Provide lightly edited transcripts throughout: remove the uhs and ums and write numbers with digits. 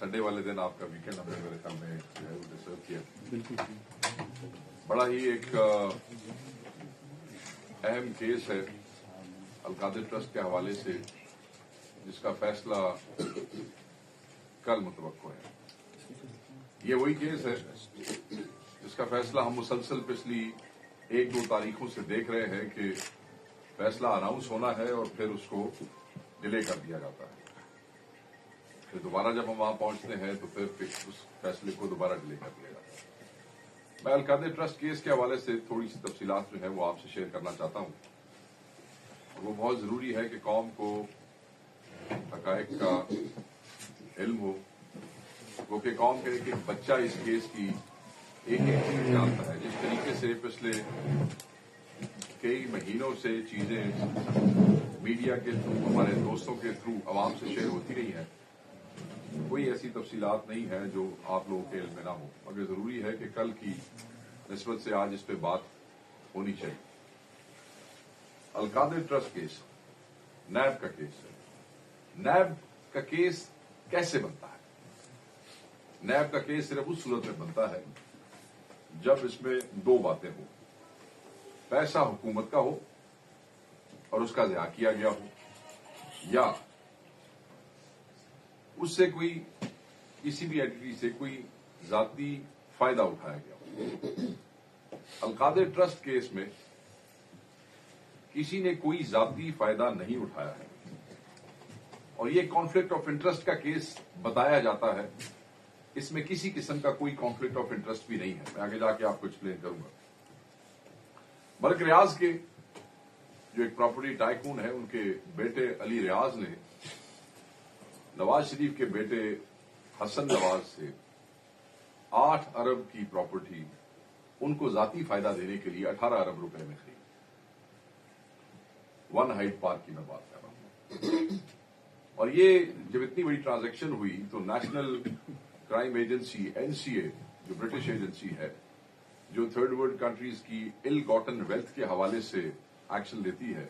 Sunday वाले दिन आपका वीकेंड हमने मेरे ख्याल में जो है वो डिस्टर्ब किया। बड़ा ही एक अहम केस है अलकादिर ट्रस्ट के हवाले से, जिसका फैसला कल मुतवक्को है। ये वही केस है जिसका फैसला हम मुसलसल पिछली 1-2 तारीखों से देख रहे हैं कि फैसला अनाउंस होना है और फिर उसको डिले कर दिया जाता है। फिर दोबारा जब हम वहां पहुंचते हैं तो फिर उस फैसले को दोबारा डिले कर दिया जाता है। मैं अलकादिर ट्रस्ट केस के हवाले से थोड़ी सी तफसीलात जो है वो आपसे शेयर करना चाहता हूं। वो बहुत जरूरी है कि कौम को हकायक का इल्म हो, वो कि कौम के एक बच्चा इस केस की एक चीज जानता है। जिस तरीके से पिछले कई महीनों से चीजें मीडिया के थ्रू, हमारे दोस्तों के थ्रू आवाम से शेयर होती रही है, कोई ऐसी तफसीलात नहीं है जो आप लोगों के इल्म में ना हो, मगर जरूरी है कि कल की निस्बत से आज इस पे बात होनी चाहिए। अलकादिर ट्रस्ट केस नैब का केस है। नैब का केस कैसे बनता है? नैब का केस सिर्फ उस सूरत में बनता है जब इसमें 2 बातें हो। पैसा हुकूमत का हो और उसका ज़िया किया गया हो, या उससे कोई किसी भी एंटिटी से कोई जाती फायदा उठाया गया हो। अलकादिर ट्रस्ट केस में किसी ने कोई जाती फायदा नहीं उठाया है और ये कॉन्फ्लिक्ट ऑफ इंटरेस्ट का केस बताया जाता है। इसमें किसी किस्म का कोई कॉन्फ्लिक्ट ऑफ इंटरेस्ट भी नहीं है। मैं आगे जाके आपको एक्सप्लेन करूंगा। मलिक रियाज के जो एक प्रॉपर्टी टाइकून है, उनके बेटे अली रियाज ने नवाज शरीफ के बेटे हसन नवाज से 8 अरब की प्रॉपर्टी उनको जाती फायदा देने के लिए 18 अरब रुपए में खरीदी। वन हाइट पार्क की मैं बात कर रहा हूं। और ये जब इतनी बड़ी ट्रांजैक्शन हुई तो नेशनल क्राइम एजेंसी एनसीए, जो ब्रिटिश एजेंसी है, जो थर्ड वर्ल्ड कंट्रीज की इल गॉटन वेल्थ के हवाले से एक्शन लेती है,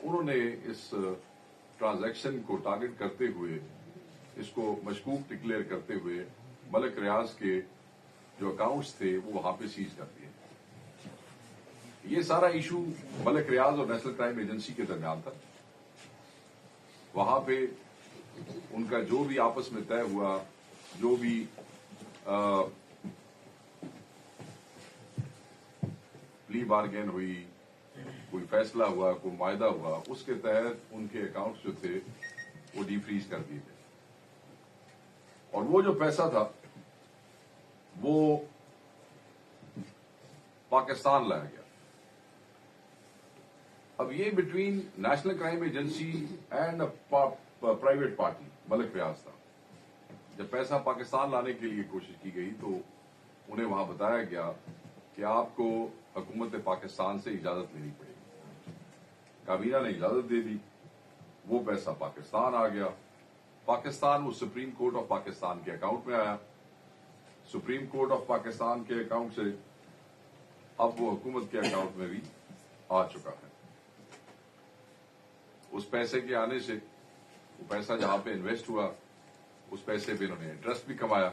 उन्होंने इस ट्रांजैक्शन को टारगेट करते हुए, इसको मशकूक डिक्लेयर करते हुए मलिक रियाज के जो अकाउंट्स थे वो वहां पे सीज कर दिए। ये सारा इशू मलिक रियाज और नेशनल क्राइम एजेंसी के दरमियान था। वहां पे उनका जो भी आपस में तय हुआ, जो भी प्ली बार्गेन हुई, कोई फैसला हुआ, कोई मायदा हुआ, उसके तहत उनके अकाउंट्स जो थे वो डीफ्रीज कर दिए गए और वो जो पैसा था वो पाकिस्तान लाया गया। अब ये between national crime agency and private party Malik Riaz था। जब पैसा पाकिस्तान लाने के लिए कोशिश की गई तो उन्हें वहां बताया गया कि आपको हुकूमत पाकिस्तान से इजाजत लेनी पड़ेगी। काबीना ने इजाजत दे दी, वो पैसा पाकिस्तान आ गया। पाकिस्तान वो सुप्रीम कोर्ट ऑफ पाकिस्तान के अकाउंट में आया। सुप्रीम कोर्ट ऑफ पाकिस्तान के अकाउंट से अब वो हुकूमत के अकाउंट में भी आ चुका है। उस पैसे के आने से वो पैसा जहां पे इन्वेस्ट हुआ, उस पैसे पे इन्होंने इंटरेस्ट भी कमाया।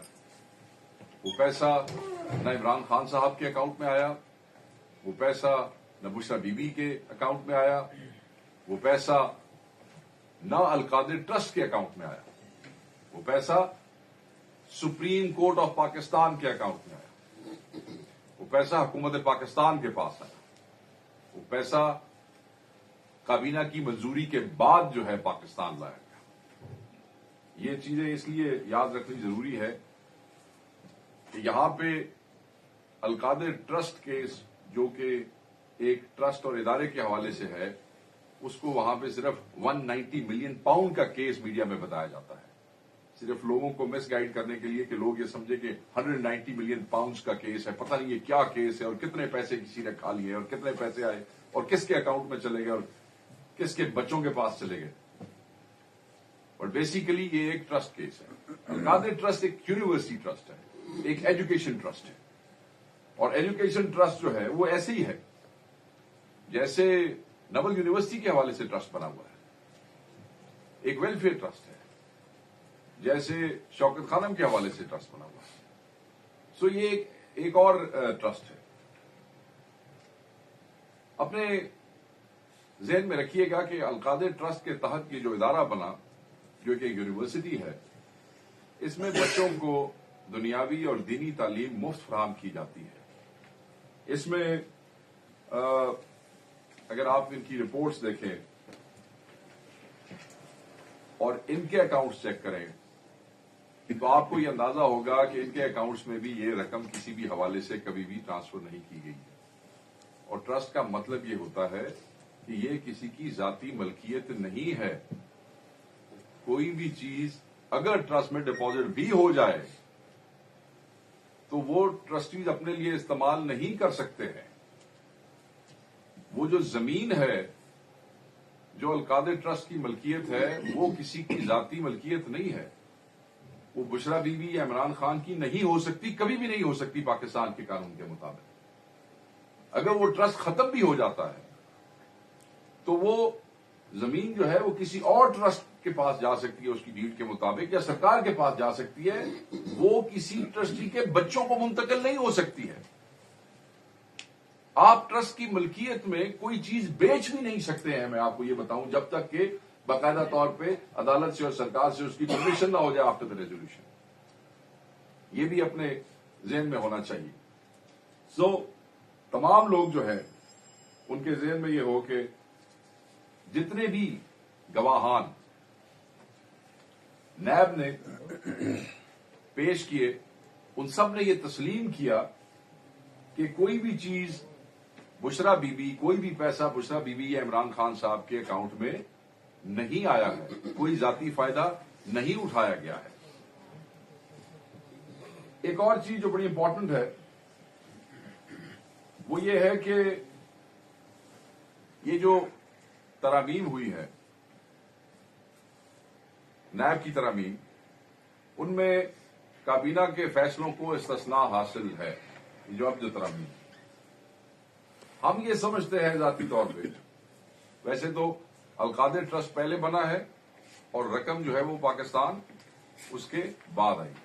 वो पैसा न इमरान खान साहब के अकाउंट में आया, वो पैसा न बुशरा बीबी के अकाउंट में आया, वो पैसा न अलकादिर ट्रस्ट के अकाउंट में आया, वो पैसा सुप्रीम कोर्ट ऑफ पाकिस्तान के अकाउंट में आया, वो पैसा हुकूमत पाकिस्तान के पास आया, वो पैसा काबीना की मंजूरी के बाद जो है पाकिस्तान लाया गया। ये चीजें इसलिए याद रखनी जरूरी है कि यहां पे अलकादिर ट्रस्ट केस, जो कि एक ट्रस्ट और इदारे के हवाले से है, उसको वहां पे सिर्फ 190 मिलियन पाउंड का केस मीडिया में बताया जाता है, सिर्फ लोगों को मिसगाइड करने के लिए कि लोग ये समझे कि 190 मिलियन पाउंड का केस है, पता नहीं ये क्या केस है और कितने पैसे किसी ने खा लिए और कितने पैसे आए और किसके अकाउंट में चले गए और किसके बच्चों के पास चले गए। और बेसिकली ये एक ट्रस्ट केस है। अलकादिर ट्रस्ट एक यूनिवर्सिटी ट्रस्ट है, एक एजुकेशन ट्रस्ट है। और एजुकेशन ट्रस्ट जो है वो ऐसे ही है जैसे नवल यूनिवर्सिटी के हवाले से ट्रस्ट बना हुआ है, एक वेलफेयर ट्रस्ट है। जैसे शौकत खानम के हवाले से ट्रस्ट बना हुआ है। सो ये एक और ट्रस्ट है। अपने ज़हन में रखिएगा कि अलकादिर ट्रस्ट के तहत ये जो इदारा बना, जो कि यूनिवर्सिटी है, इसमें बच्चों को दुनियावी और दीनी तालीम मुफ्त फराहम की जाती है। इसमें अगर आप इनकी रिपोर्ट्स देखें और इनके अकाउंट्स चेक करें तो आपको ये अंदाजा होगा कि इनके अकाउंट्स में भी ये रकम किसी भी हवाले से कभी भी ट्रांसफर नहीं की गई है। और ट्रस्ट का मतलब ये होता है कि ये किसी की जाती मलकियत नहीं है। कोई भी चीज अगर ट्रस्ट में डिपॉजिट भी हो जाए तो वो ट्रस्टीज अपने लिए इस्तेमाल नहीं कर सकते हैं। वो जो जमीन है जो अलकादिर ट्रस्ट की मलकियत है वो किसी की जाती मलकियत नहीं है। वो बुशरा बीबी या इमरान खान की नहीं हो सकती, कभी भी नहीं हो सकती पाकिस्तान के कानून के मुताबिक। अगर वो ट्रस्ट खत्म भी हो जाता है तो वो जमीन जो है वो किसी और ट्रस्ट के पास जा सकती है उसकी डीड के मुताबिक, या सरकार के पास जा सकती है। वो किसी ट्रस्टी के बच्चों को मुंतकिल नहीं हो सकती है। आप ट्रस्ट की मलकियत में कोई चीज बेच भी नहीं सकते हैं, मैं आपको ये बताऊं, जब तक कि बाकायदा तौर पे अदालत से और सरकार से उसकी परमिशन ना हो जाए आफ्टर द रेजोल्यूशन। ये भी अपने ज़हन में होना चाहिए। सो तमाम लोग जो है उनके ज़हन में ये हो कि जितने भी गवाहान नैब ने पेश किए उन सब ने ये तस्लीम किया कि कोई भी चीज बुशरा बीबी, कोई भी पैसा बुशरा बीबी या इमरान खान साहब के अकाउंट में नहीं आया है, कोई जाती फायदा नहीं उठाया गया है। एक और चीज जो बड़ी इंपॉर्टेंट है वो ये है कि ये जो तरामीम हुई है, नैब की तरामीम, उनमें काबीना के फैसलों को इस्तिस्ना हासिल है। जो अब जो तरामीम हम ये समझते हैं जाती तौर पे, वैसे तो अलकादिर ट्रस्ट पहले बना है और रकम जो है वो पाकिस्तान उसके बाद आई है,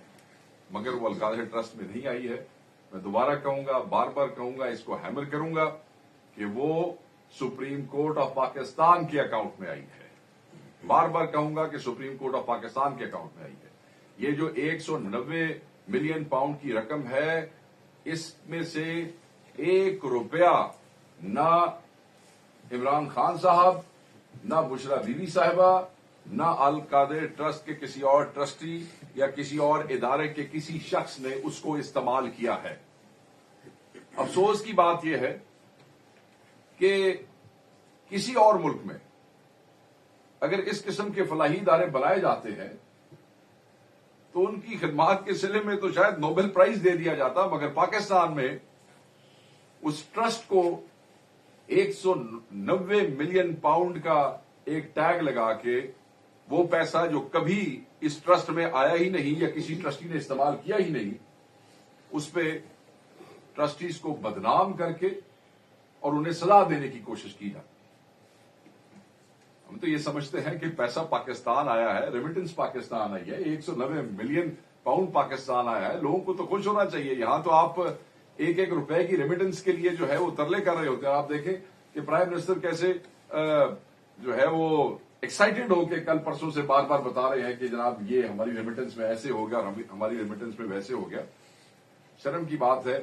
मगर वो अलकादिर ट्रस्ट में नहीं आई है। मैं दोबारा कहूंगा, बार बार कहूंगा, इसको हैमर करूंगा कि वो सुप्रीम कोर्ट ऑफ पाकिस्तान के अकाउंट में आई है। बार बार कहूंगा कि सुप्रीम कोर्ट ऑफ पाकिस्तान के अकाउंट में आई है। ये जो 190 मिलियन पाउंड की रकम है, इसमें से 1 रुपया ना इमरान खान साहब, ना बुशरा बीबी साहिबा, ना अलकादिर ट्रस्ट के किसी और ट्रस्टी या किसी और इदारे के किसी शख्स ने उसको इस्तेमाल किया है। अफसोस की बात यह है कि किसी और मुल्क में अगर इस किस्म के फलाही इदारे बनाए जाते हैं तो उनकी खिदमात के सिले में तो शायद नोबेल प्राइज दे दिया जाता, मगर पाकिस्तान में उस ट्रस्ट को 190 मिलियन पाउंड का एक टैग लगा के वो पैसा जो कभी इस ट्रस्ट में आया ही नहीं या किसी ट्रस्टी ने इस्तेमाल किया ही नहीं, उस पे ट्रस्टीज को बदनाम करके और उन्हें सजा देने की कोशिश की जाती। हम तो ये समझते हैं कि पैसा पाकिस्तान आया है, रेमिटेंस पाकिस्तान आई है, 190 मिलियन पाउंड पाकिस्तान आया है, लोगों को तो खुश होना चाहिए। यहां तो आप एक एक रुपए की रेमिटेंस के लिए जो है वो तरले कर रहे होते हैं। आप देखें कि प्राइम मिनिस्टर कैसे जो है वो एक्साइटेड होकर कल परसों से बार बार बता रहे हैं कि जनाब ये हमारी रेमिटेंस में ऐसे हो गया और हमारी रेमिटेंस में वैसे हो गया। शर्म की बात है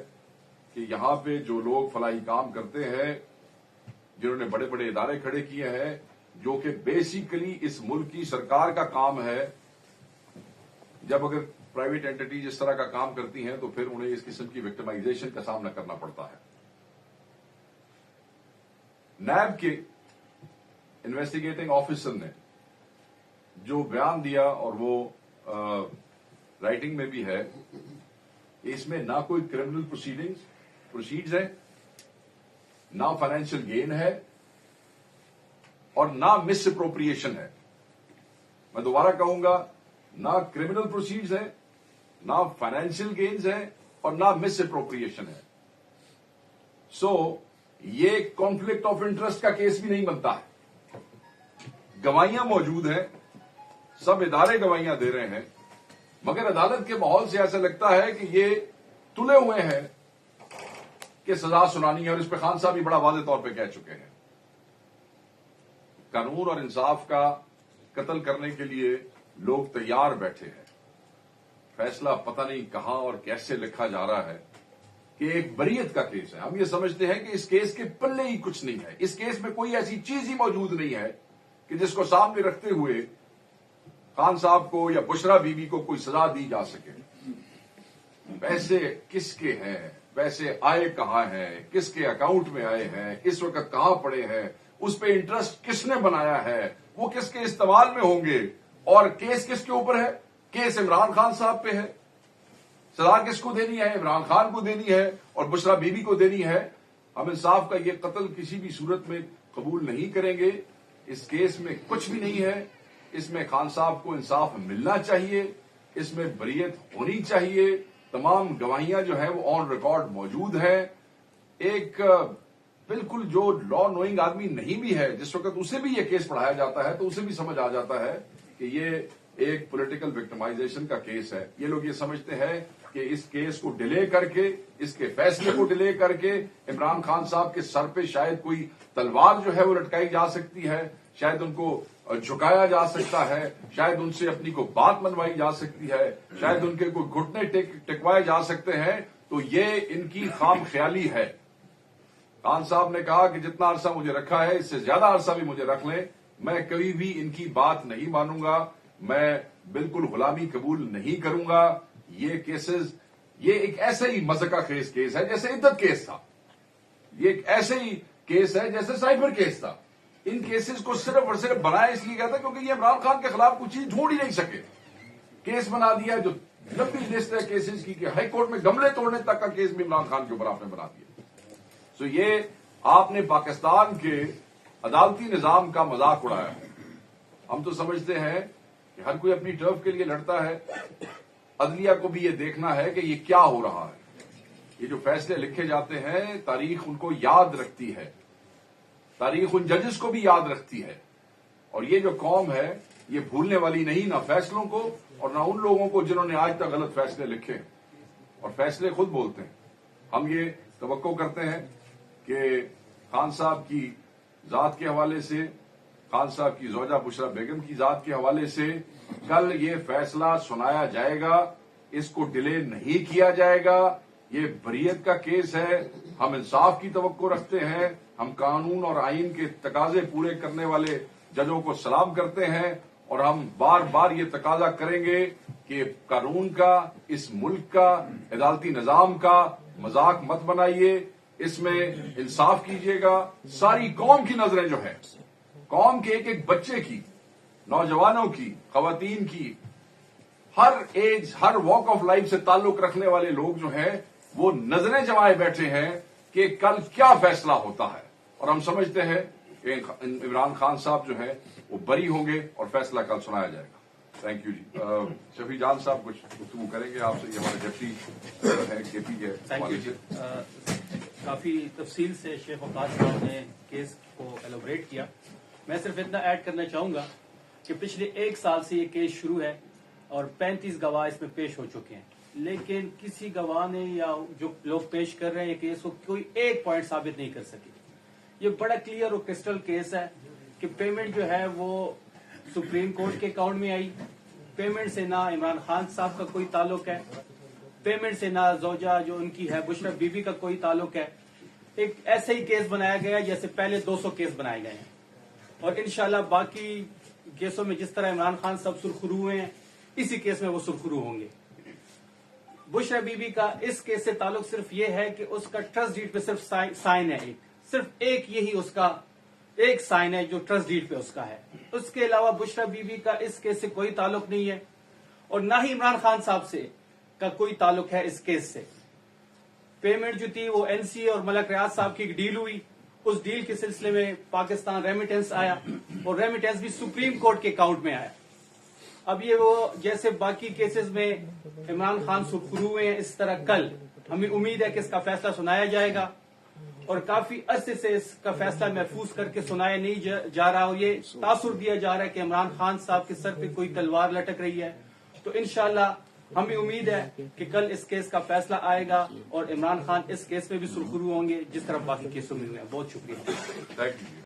कि यहां पे जो लोग फलाही काम करते हैं, जिन्होंने बड़े बड़े इदारे खड़े किए हैं, जो कि बेसिकली इस मुल्क की सरकार का काम है, जब अगर प्राइवेट एंटिटीज इस तरह का काम करती हैं तो फिर उन्हें इस किस्म की विक्टिमाइजेशन का सामना करना पड़ता है। नैब के इन्वेस्टिगेटिंग ऑफिसर ने जो बयान दिया और वो राइटिंग में भी है, इसमें ना कोई क्रिमिनल प्रोसीड्स है, ना फाइनेंशियल गेन है और ना मिस अप्रोप्रिएशन है। मैं दोबारा कहूंगा, ना क्रिमिनल प्रोसीड्स है, ना फाइनेंशियल गेन्स है और ना मिस अप्रोप्रिएशन है। सो ये कॉन्फ्लिक्ट ऑफ इंटरेस्ट का केस भी नहीं बनता है। गवाहियां मौजूद हैं, सब इदारे गवाहियां दे रहे हैं मगर अदालत के माहौल से ऐसा लगता है कि ये तुले हुए हैं कि सजा सुनानी है, और इस पर खान साहब भी बड़ा वाज़ेह तौर पे कह चुके हैं। कानून और इंसाफ का कत्ल करने के लिए लोग तैयार बैठे हैं। फैसला पता नहीं कहां और कैसे लिखा जा रहा है कि एक बरीयत का केस है। हम ये समझते हैं कि इस केस के पल्ले ही कुछ नहीं है, इस केस में कोई ऐसी चीज ही मौजूद नहीं है कि जिसको सामने रखते हुए खान साहब को या बुशरा बीबी को कोई सजा दी जा सके। पैसे किसके हैं, पैसे आए कहां हैं, किसके अकाउंट में आए हैं, इस वक्त कहां पड़े हैं, उस पर इंटरेस्ट किसने बनाया है, वो किसके इस्तेमाल में होंगे, और केस किसके ऊपर है? केस इमरान खान साहब पे है। सजा किसको देनी है? इमरान खान को देनी है और बुशरा बीबी को देनी है। हम इंसाफ का ये कत्ल किसी भी सूरत में कबूल नहीं करेंगे। इस केस में कुछ भी नहीं है। इसमें खान साहब को इंसाफ मिलना चाहिए, इसमें बरीयत होनी चाहिए। तमाम गवाहियां जो है वो ऑन रिकॉर्ड मौजूद है। एक बिल्कुल जो लॉ नोइंग आदमी नहीं भी है, जिस वक्त उसे भी ये केस पढ़ाया जाता है तो उसे भी समझ आ जाता है कि ये एक पॉलिटिकल विक्टिमाइजेशन का केस है। ये लोग ये समझते हैं कि इस केस को डिले करके, इसके फैसले को डिले करके इमरान खान साहब के सर पे शायद कोई तलवार जो है वो लटकाई जा सकती है, शायद उनको झुकाया जा सकता है, शायद उनसे अपनी को बात मनवाई जा सकती है, शायद उनके कोई घुटने टिकवाए जा सकते हैं। तो ये इनकी खाम ख्याली है। खान साहब ने कहा कि जितना अरसा मुझे रखा है इससे ज्यादा अरसा भी मुझे रख लें, मैं कभी भी इनकी बात नहीं मानूंगा, मैं बिल्कुल गुलामी कबूल नहीं करूंगा। ये केसेस, ये एक ऐसे ही मज़का खेज केस है जैसे इद्दत केस था, ये एक ऐसे ही केस है जैसे साइबर केस था। इन केसेस को सिर्फ और सिर्फ बनाया इसलिए गया था क्योंकि ये इमरान खान के खिलाफ कुछ चीज ढूंढ ही नहीं सके। केस बना दिया जो लंबी लिस्ट है केसेस की, हाई कोर्ट में गमले तोड़ने तक का केस भी इमरान खान के ऊपर आपने बना दिया। तो ये आपने पाकिस्तान के अदालती निजाम का मजाक उड़ाया है। हम तो समझते हैं कि हर कोई अपनी टर्फ के लिए लड़ता है, अदलिया को भी ये देखना है कि ये क्या हो रहा है। ये जो फैसले लिखे जाते हैं तारीख उनको याद रखती है, तारीख उन जजेस को भी याद रखती है, और ये जो कौम है ये भूलने वाली नहीं, ना फैसलों को और ना उन लोगों को जिन्होंने आज तक गलत फैसले लिखे, और फैसले खुद बोलते हैं। हम ये तवक्को करते हैं कि खान साहब की जात के हवाले से, खान साहब की ज़ौजा बुशरा बेगम की जात के हवाले से कल ये फैसला सुनाया जाएगा, इसको डिले नहीं किया जाएगा। ये बरीयत का केस है, हम इंसाफ की तवक्को रखते हैं, हम कानून और आईन के तकाजे पूरे करने वाले जजों को सलाम करते हैं, और हम बार बार ये तकाजा करेंगे कि कानून का, इस मुल्क का, अदालती निजाम का मजाक मत बनाइए, इसमें इंसाफ कीजिएगा। सारी कौम की नजरें जो है, कौम के एक एक बच्चे की, नौजवानों की, खवातीन की, हर एज, हर वॉक ऑफ लाइफ से ताल्लुक रखने वाले लोग जो हैं वो नजरें जमाए बैठे हैं कि कल क्या फैसला होता है। और हम समझते हैं कि इमरान खान साहब जो है वो बरी होंगे और फैसला कल सुनाया जाएगा। थैंक यू जी। शफी जान साहब कुछ गुफ्तगू करेंगे आपसे, ये हमारे डिप्टी है केपी के। Thank you. काफी तफसील से शेख वकास साहब ने केस को एलोबरेट किया। मैं सिर्फ इतना ऐड करना चाहूंगा कि पिछले 1 साल से ये केस शुरू है और 35 गवाह इसमें पेश हो चुके हैं, लेकिन किसी गवाह ने या जो लोग पेश कर रहे हैं ये केस को कोई एक पॉइंट साबित नहीं कर सके। ये बड़ा क्लियर और क्रिस्टल केस है कि पेमेंट जो है वो सुप्रीम कोर्ट के अकाउंट में आई, पेमेंट से ना इमरान खान साहब का कोई ताल्लुक है, पेमेंट से ना ज़ौजा जो उनकी है बुशरा बीबी का कोई ताल्लुक है। एक ऐसे ही केस बनाया गया जैसे पहले 200 केस बनाए गए हैं, और इंशाल्लाह बाकी केसों में जिस तरह इमरान खान साहब सुरखरू हुए हैं इसी केस में वो सुरखरू होंगे। बुशरा बीबी का इस केस से ताल्लुक सिर्फ ये है कि उसका ट्रस्ट डीड पे सिर्फ साइन है, सिर्फ एक यही उसका एक साइन है जो ट्रस्ट डीड पे उसका है। उसके अलावा बुशरा बीबी का इस केस से कोई ताल्लुक नहीं है, और ना ही इमरान खान साहब से का कोई ताल्लुक है इस केस से। पेमेंट जो थी वो एनसीए और मलक रियाज साहब की डील हुई, उस डील के सिलसिले में पाकिस्तान रेमिटेंस आया और रेमिटेंस भी सुप्रीम कोर्ट के अकाउंट में आया। अब ये वो जैसे बाकी केसेस में इमरान खान सुरखरू हुए हैं, इस तरह कल हमें उम्मीद है कि इसका फैसला सुनाया जाएगा, और काफी अरसे से इसका फैसला महफूज करके सुनाया नहीं जा रहा, और ये तासुर दिया जा रहा है कि इमरान खान साहब के सर पे कोई तलवार लटक रही है। तो इंशाल्लाह ہم بھی امید ہے کہ کل اس کیس کا فیصلہ آئے گا اور عمران خان اس کیس میں بھی سرخرو ہوں گے جس طرح باقی کیسوں میں ہوئے ہیں. بہت شکریہ. Thank you.